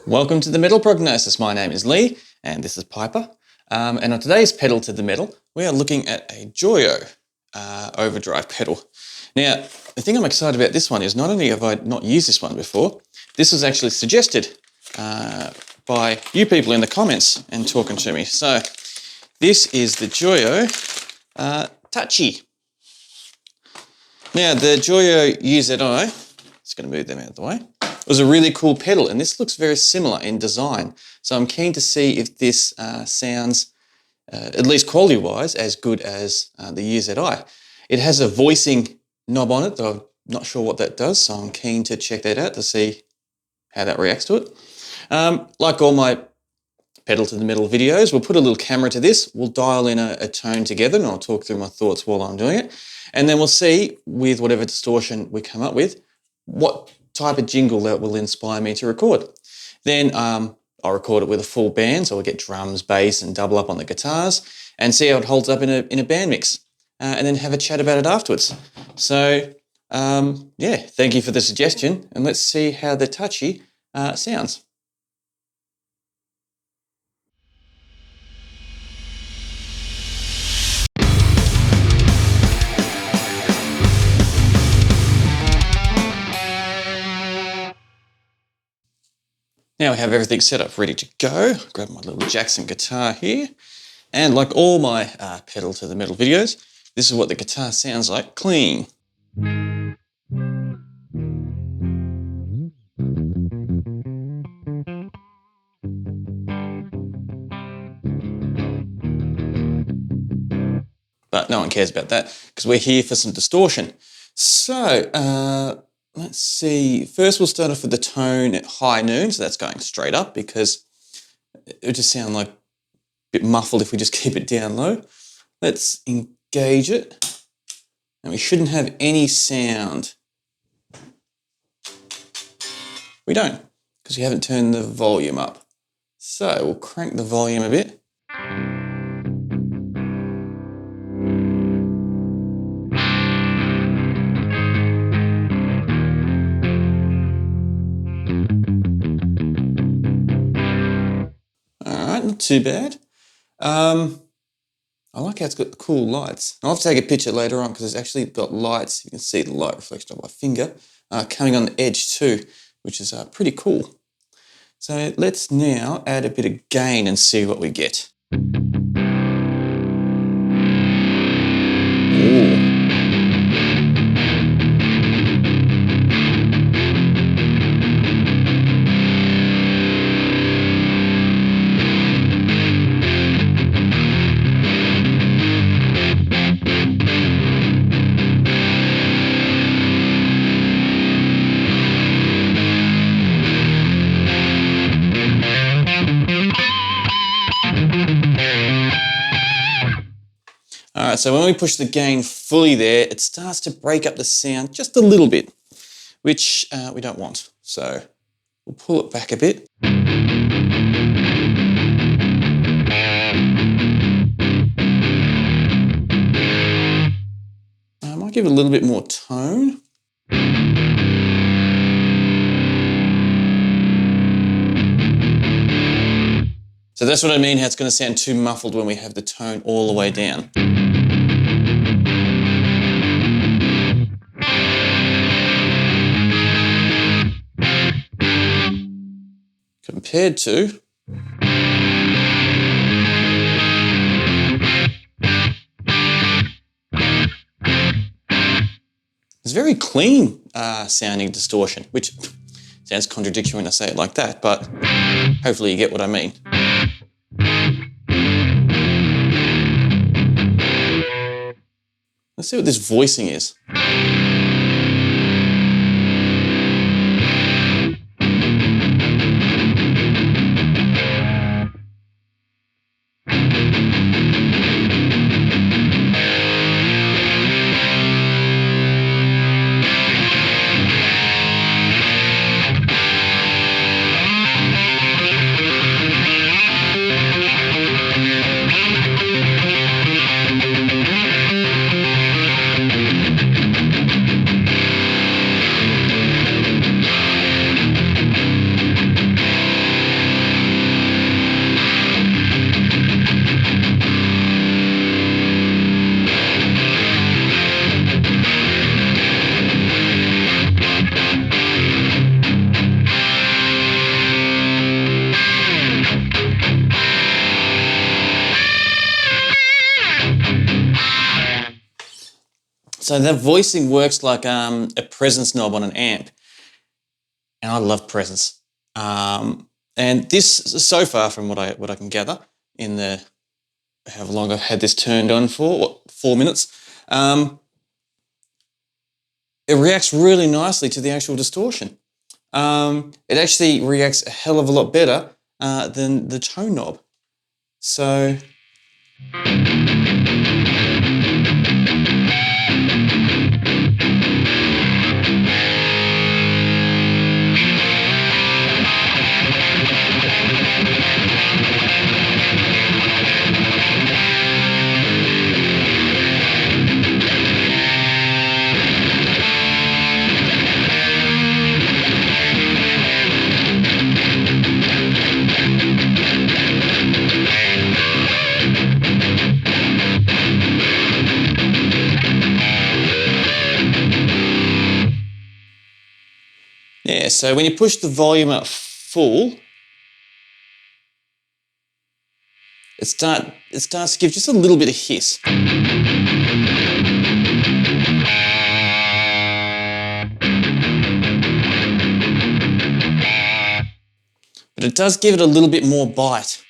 Welcome to the Metal Prognosis. My name is Lee and this is Piper. And on today's pedal to the metal, we are looking at a Joyo overdrive pedal. Now, the thing I'm excited about this one is not only have I not used this one before, this was actually suggested by you people in the comments and talking to me. So this is the Joyo Taichi. Now, the Joyo UZI, just going to move them out of the way, was a really cool pedal, and this looks very similar in design. So I'm keen to see if this sounds, at least quality-wise, as good as the UZI. It has a voicing knob on it, though I'm not sure what that does, so I'm keen to check that out to see how that reacts to it. Like all my pedal to the metal videos, we'll put a little camera to this, we'll dial in a tone together, and I'll talk through my thoughts while I'm doing it. And then we'll see, with whatever distortion we come up with, what type of jingle that will inspire me to record. Then I'll record it with a full band, so we'll get drums, bass, and double up on the guitars, and see how it holds up in a band mix, and then have a chat about it afterwards. So yeah, thank you for the suggestion, and let's see how the Taichi sounds. Now I have everything set up, ready to go. Grab my little Jackson guitar here. And like all my pedal to the metal videos, this is what the guitar sounds like, clean. But no one cares about that because we're here for some distortion. So, let's see. First, we'll start off with the tone at high noon. So that's going straight up because it would just sound like a bit muffled if we just keep it down low. Let's engage it. And we shouldn't have any sound. We don't, because we haven't turned the volume up. So we'll crank the volume a bit. Not too bad. I like how it's got the cool lights. I'll have to take a picture later on because it's actually got lights. You can see the light reflection of my finger coming on the edge too, which is pretty cool. So let's now add a bit of gain and see what we get. Ooh. All right, so when we push the gain fully there, it starts to break up the sound just a little bit, which we don't want. So we'll pull it back a bit. I might give it a little bit more tone. So that's what I mean, how it's going to sound too muffled when we have the tone all the way down. Compared to it's very clean sounding distortion, which sounds contradictory when I say it like that, but hopefully you get what I mean. Let's see what this voicing is. So that voicing works like a presence knob on an amp. And I love presence. And this, so far from what I can gather in the however long I've had this turned on for, 4 minutes, it reacts really nicely to the actual distortion. It actually reacts a hell of a lot better than the tone knob. So yeah, so when you push the volume up full, it starts to give just a little bit of hiss. But it does give it a little bit more bite.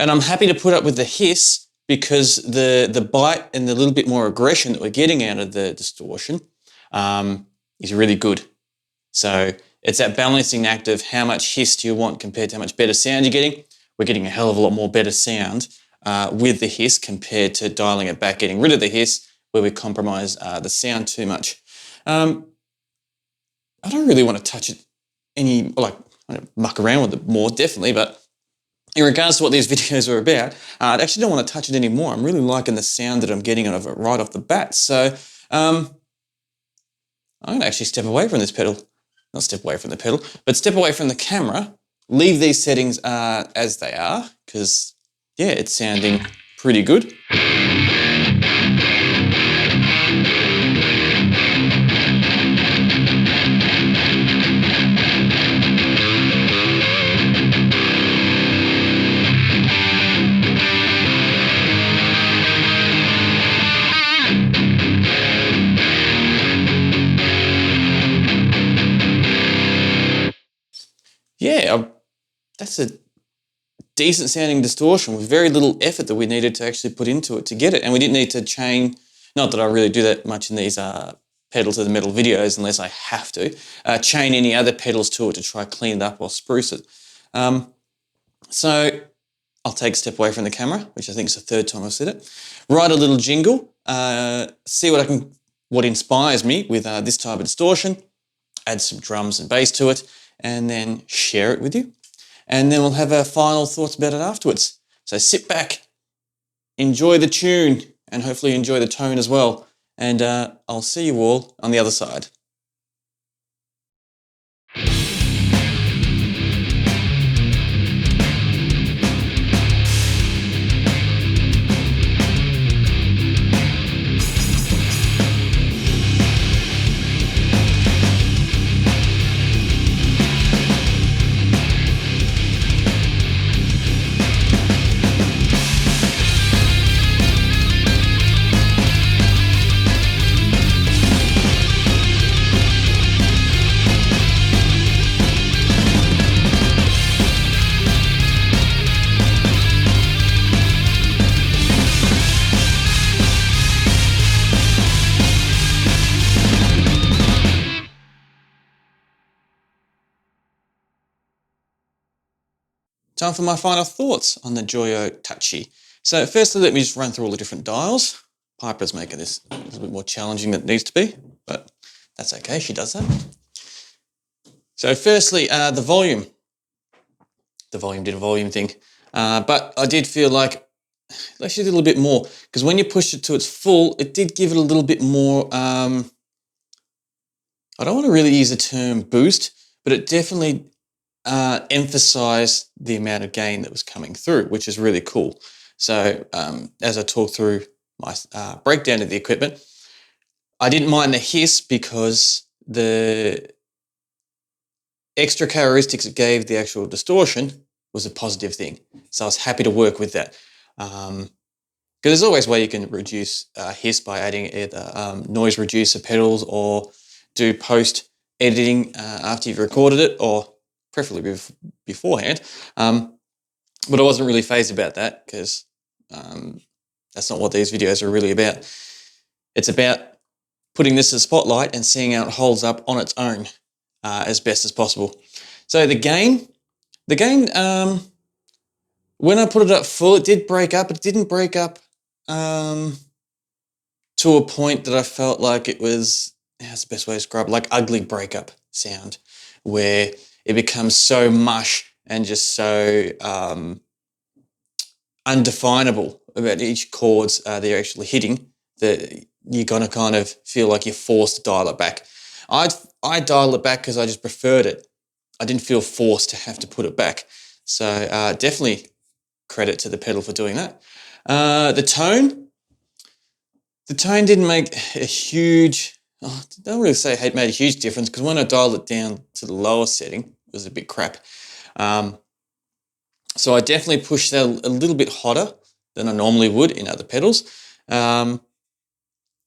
And I'm happy to put up with the hiss because the bite and the little bit more aggression that we're getting out of the distortion is really good. So it's that balancing act of how much hiss do you want compared to how much better sound you're getting. We're getting a hell of a lot more better sound with the hiss compared to dialing it back, getting rid of the hiss where we compromise the sound too much. I don't really want to touch it I don't muck around with it more, definitely, but in regards to what these videos are about, I actually don't want to touch it anymore. I'm really liking the sound that I'm getting out of it right off the bat. So I'm going to actually step away from this pedal. Not step away from the pedal, but step away from the camera, leave these settings as they are, because, yeah, it's sounding pretty good. Yeah, that's a decent sounding distortion with very little effort that we needed to actually put into it to get it. And we didn't need to chain, not that I really do that much in these pedal to the metal videos unless I have to, chain any other pedals to it to try clean it up or spruce it. So I'll take a step away from the camera, which I think is the third time I've said it. Write a little jingle, see what inspires me with this type of distortion, add some drums and bass to it, and then share it with you. And then we'll have our final thoughts about it afterwards. So sit back, enjoy the tune, and hopefully enjoy the tone as well. And I'll see you all on the other side. Time for my final thoughts on the Joyo Taichi. So firstly, let me just run through all the different dials. Piper's making this a little bit more challenging than it needs to be, but that's okay, she does that. So firstly, the volume. The volume did a volume thing, but I did feel like it actually did a little bit more, because when you pushed it to its full, it did give it a little bit more, I don't want to really use the term boost, but it definitely emphasized the amount of gain that was coming through, which is really cool. So as I talk through my breakdown of the equipment, I didn't mind the hiss because the extra characteristics it gave the actual distortion was a positive thing. So I was happy to work with that. Because there's always a way you can reduce hiss by adding either noise reducer pedals or do post editing after you've recorded it, or preferably beforehand. But I wasn't really fazed about that because that's not what these videos are really about. It's about putting this as a spotlight and seeing how it holds up on its own as best as possible. So the gain, when I put it up full, it did break up. It didn't break up to a point that I felt like it was, how's the best way to describe it, like ugly breakup sound, where it becomes so mush and just so undefinable about each chords that you're actually hitting that you're going to kind of feel like you're forced to dial it back. I dialed it back because I just preferred it. I didn't feel forced to have to put it back. So definitely credit to the pedal for doing that. The tone didn't make a huge, I don't really say it made a huge difference, because when I dialed it down to the lower setting, it was a bit crap. So I definitely pushed that a little bit hotter than I normally would in other pedals.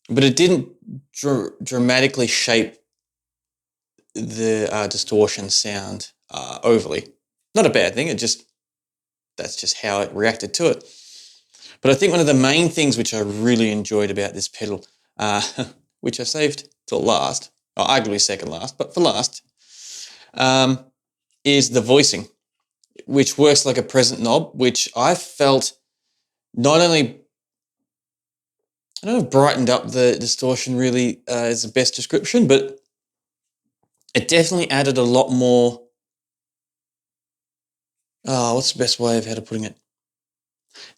But it didn't dramatically shape the distortion sound overly. Not a bad thing, that's just how it reacted to it. But I think one of the main things which I really enjoyed about this pedal, which I saved till last, or arguably second last, but for last, is the voicing, which works like a present knob, which I felt not only, I don't know if brightened up the distortion really is the best description, but it definitely added a lot more, what's the best way of how to putting it?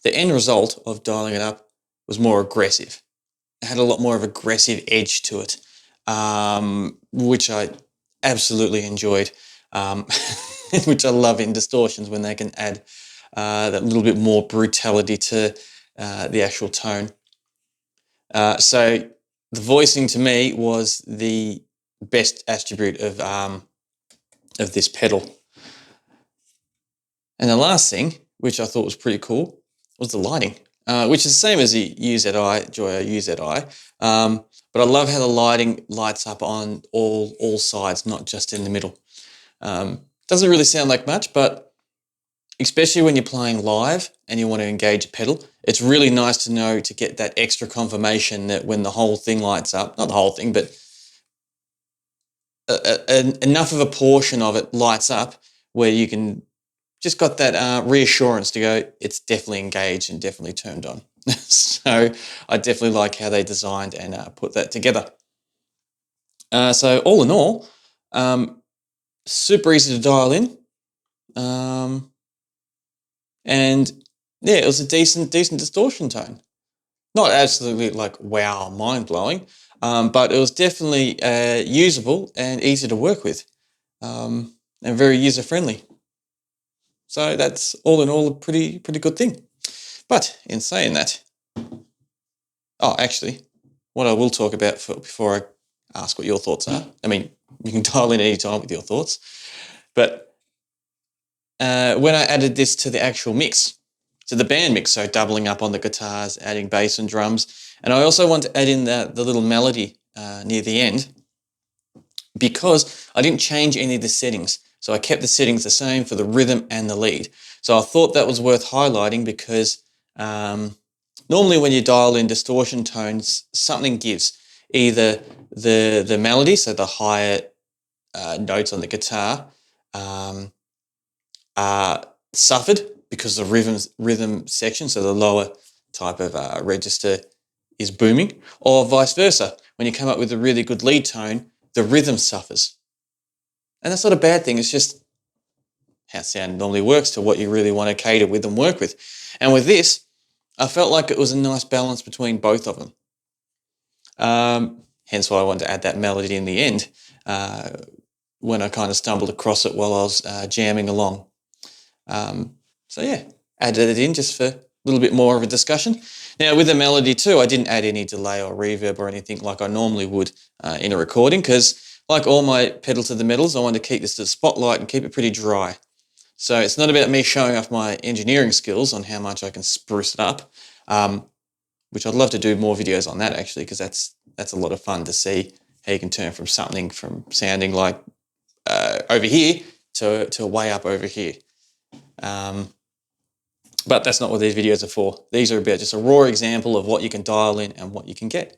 The end result of dialing it up was more aggressive. It had a lot more of aggressive edge to it, which I absolutely enjoyed, which I love in distortions, when they can add that little bit more brutality to the actual tone. So the voicing to me was the best attribute of this pedal. And the last thing, which I thought was pretty cool, was the lighting, which is the same as the Joyo UZI. But I love how the lighting lights up on all sides, not just in the middle. Doesn't really sound like much, but especially when you're playing live and you want to engage a pedal, it's really nice to know, to get that extra confirmation that when the whole thing lights up, not the whole thing, but enough of a portion of it lights up where you can just got that reassurance to go, it's definitely engaged and definitely turned on. So I definitely like how they designed and put that together. So all in all, super easy to dial in. And yeah, it was a decent distortion tone. Not absolutely like wow, mind-blowing, but it was definitely usable and easy to work with, and very user-friendly. So that's all in all a pretty good thing. But in saying that, actually, what I will talk about before I ask what your thoughts are, I mean, you can dial in any time with your thoughts, but when I added this to the actual mix, to the band mix, so doubling up on the guitars, adding bass and drums, and I also want to add in the little melody near the end, because I didn't change any of the settings. So I kept the settings the same for the rhythm and the lead. So I thought that was worth highlighting, because normally when you dial in distortion tones, something gives. Either the melody, so the higher notes on the guitar, are suffered because the rhythm section, so the lower type of register, is booming, or vice versa. When you come up with a really good lead tone, the rhythm suffers. And that's not a bad thing, it's just how sound normally works to what you really want to cater with and work with. And with this, I felt like it was a nice balance between both of them. Hence why I wanted to add that melody in the end, when I kind of stumbled across it while I was jamming along. So yeah, added it in just for little bit more of a discussion. Now with the melody too, I didn't add any delay or reverb or anything like I normally would in a recording, because like all my pedal to the metals, I want to keep this to the spotlight and keep it pretty dry. So it's not about me showing off my engineering skills on how much I can spruce it up, which I'd love to do more videos on that actually, because that's a lot of fun to see how you can turn from something from sounding like over here to way up over here. But that's not what these videos are for. These are about just a raw example of what you can dial in and what you can get.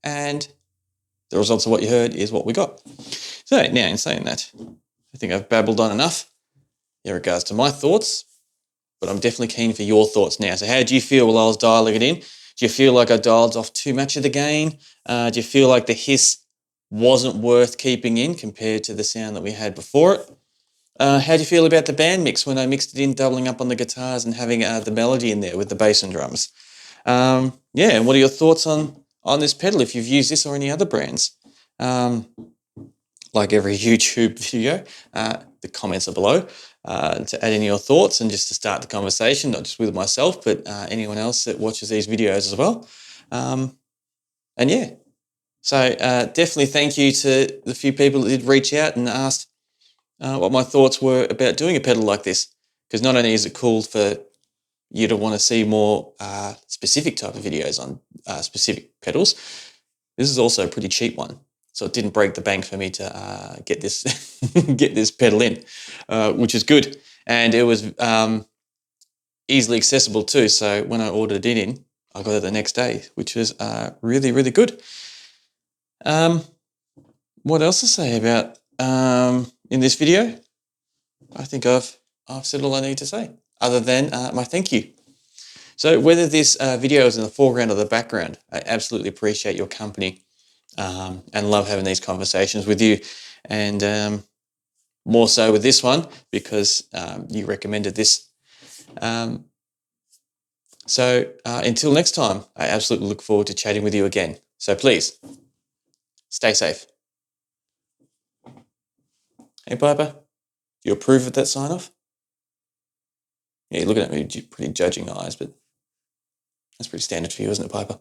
And the results of what you heard is what we got. So now in saying that, I think I've babbled on enough in regards to my thoughts, but I'm definitely keen for your thoughts now. So how did you feel while I was dialing it in? Do you feel like I dialed off too much of the gain? Do you feel like the hiss wasn't worth keeping in compared to the sound that we had before it? How do you feel about the band mix when I mixed it in, doubling up on the guitars and having the melody in there with the bass and drums? Yeah, and what are your thoughts on this pedal, if you've used this or any other brands? Like every YouTube video, the comments are below to add in your thoughts and just to start the conversation, not just with myself, but anyone else that watches these videos as well. And yeah, so definitely thank you to the few people that did reach out and asked what my thoughts were about doing a pedal like this, because not only is it cool for you to want to see more specific type of videos on specific pedals, this is also a pretty cheap one. So it didn't break the bank for me to get this get this pedal in, which is good. And it was easily accessible too. So when I ordered it in, I got it the next day, which was really, really good. What else to say about in this video? I think I've said all I need to say, other than my thank you. So whether this video is in the foreground or the background, I absolutely appreciate your company and love having these conversations with you. And more so with this one, because you recommended this. So until next time, I absolutely look forward to chatting with you again. So please, stay safe. Hey, Piper, do you approve of that sign-off? Yeah, you're looking at me with pretty judging eyes, but that's pretty standard for you, isn't it, Piper?